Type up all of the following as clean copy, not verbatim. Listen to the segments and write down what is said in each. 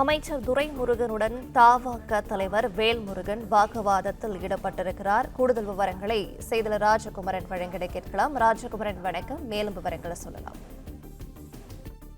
அமைச்சர் துரைமுருகனுடன் தவாக தலைவர் வேல்முருகன் வாக்குவாதத்தில் ஈடுபட்டிருக்கிறார். கூடுதல் விவரங்களை செய்தியாளர் ராஜகுமரன் வழங்கிட கேட்கலாம். ராஜகுமரன், வணக்கம். மேலும் விவரங்களை சொல்லலாம்.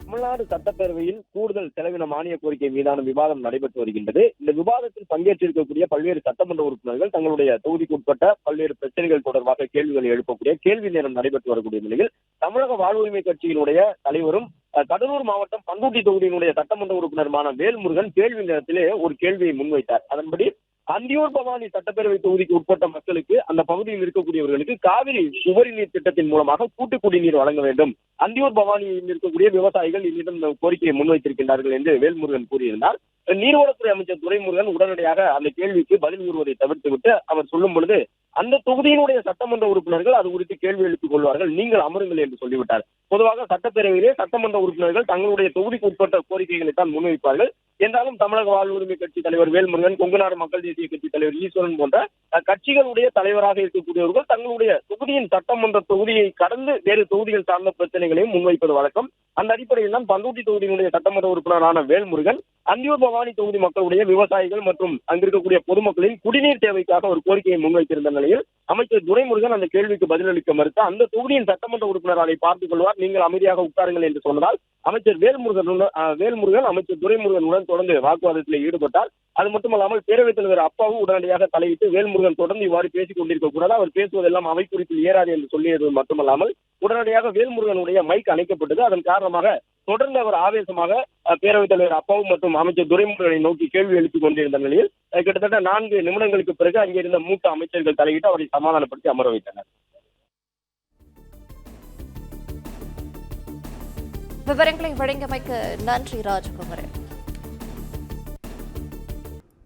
தமிழ்நாடு சட்டப்பேரவையில் கூடுதல் செலவின மானிய கோரிக்கை மீதான விவாதம் நடைபெற்று வருகின்றது. இந்த விவாதத்தில் பங்கேற்றிருக்கக்கூடிய பல்வேறு சட்டமன்ற உறுப்பினர்கள் தங்களுடைய தொகுதிக்கு உட்பட்ட பல்வேறு பிரச்சனைகள் தொடர்பாக கேள்விகளை எழுப்பக்கூடிய கேள்வி நேரம் நடைபெற்று வரக்கூடிய நிலையில் தமிழக வாழ்வுரிமை கட்சியினுடைய தலைவரும் கடலூர் மாவட்டம் பண்ருட்டி தொகுதியினுடைய சட்டமன்ற உறுப்பினருமான வேல்முருகன் கேள்வி நேரத்திலே ஒரு கேள்வியை முன்வைத்தார். அதன்படி அந்தியூர் பவானி சட்டப்பேரவை தொகுதிக்கு உட்பட்ட மக்களுக்கு, அந்த பகுதியில் இருக்கக்கூடியவர்களுக்கு காவிரி உபரி நீர் திட்டத்தின் மூலமாக கூட்டு குடிநீர் வழங்க வேண்டும். அந்தியூர் பவானியில் இருக்கக்கூடிய விவசாயிகள் என்னிடம் கோரிக்கையை முன்வைத்திருக்கின்றார்கள் என்று வேல்முருகன் கூறியிருந்தார். நீர்வளத்துறை அமைச்சர் துரைமுருகன் உடனடியாக அந்த கேள்விக்கு பதில் கூறுவதை தவிர்த்துவிட்டு அவர் சொல்லும் பொழுது, அந்த தொகுதியினுடைய சட்டமன்ற உறுப்பினர்கள் அது குறித்து கேள்வி எழுப்பிக் கொள்வார்கள், நீங்கள் அமருங்கள் என்று சொல்லிவிட்டார். பொதுவாக சட்டப்பேரவையிலே சட்டமன்ற உறுப்பினர்கள் தங்களுடைய தொகுதிக்கு உட்பட்ட கோரிக்கைகளை தான் முன்வைப்பார்கள். என்றாலும் தமிழக வாழ்வுரிமை கட்சி தலைவர் வேல்முருகன், கொங்குநாடு மக்கள் தேசிய கட்சி தலைவர் ஈஸ்வரன் போன்ற கட்சிகளுடைய தலைவராக இருக்கக்கூடியவர்கள் தங்களுடைய தொகுதியின் சட்டமன்ற தொகுதியை கடந்து வேறு தொகுதிகள் சார்ந்த பிரச்சனைகளையும் முன்வைப்பது வழக்கம். அந்த அடிப்படையில் தான் பண்ருட்டி தொகுதியினுடைய சட்டமன்ற உறுப்பினரான வேல்முருகன் அந்தியூர் பவானி தொகுதி மக்களுடைய விவசாயிகள் மற்றும் அங்கிருக்கக்கூடிய பொதுமக்களின் குடிநீர் தேவைக்காக ஒரு கோரிக்கையை முன்வைத்திருந்த நிலையில் அமைச்சர் துரைமுருகன் அந்த கேள்விக்கு பதிலளிக்க மறுத்து, அந்த தொகுதியின் சட்டமன்ற உறுப்பினர் அதை பார்த்துக் கொள்வார், நீங்கள் அமைதியாக உட்காருங்கள் என்று சொன்னதால் அமைச்சர் வேல்முருகன் அமைச்சர் துரைமுருகனுடன் தொடர்ந்து வாக்குவாதத்தில் ஈடுபட்டார். அது மட்டுமல்லாமல் பேரவைத் தலைவர் அப்பாவும் உடனடியாக தலையிட்டு வேல்முருகன் தொடர்ந்து இவ்வாறு பேசிக் கொண்டிருக்க கூடாது, அவர் பேசுவதெல்லாம் அவை குறிப்பில் ஏறாது என்று சொல்லியது மட்டுமல்லாமல் உடனடியாக வேல்முருகனுடைய மைக் அணைக்கப்பட்டது. அதன் காரணமாக தொடர்ந்து அவர் ஆவேசமாக பேரவைத் தலைவர் அப்பாவும் மற்றும் அமைச்சர் துரைமுருகனை நோக்கி கேள்வி எழுப்பிக் கொண்டிருந்த நிலையில் கிட்டத்தட்ட 4 நிமிடங்களுக்கு பிறகு அங்கே இருந்த மூத்த அமைச்சர்கள் தலையிட்டு அவரை சமாதானப்படுத்தி அமர வைத்தனர். விவரங்களை வழங்கியமைக்கு நன்றி ராஜகுமரன்.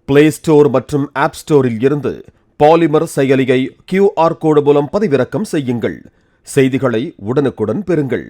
பிளே ஸ்டோர் மற்றும் ஆப் ஸ்டோரில் இருந்து பாலிமர் செயலியை QR கோடு மூலம் பதிவிறக்கம் செய்யுங்கள். செய்திகளை உடனுக்குடன் பெறுங்கள்.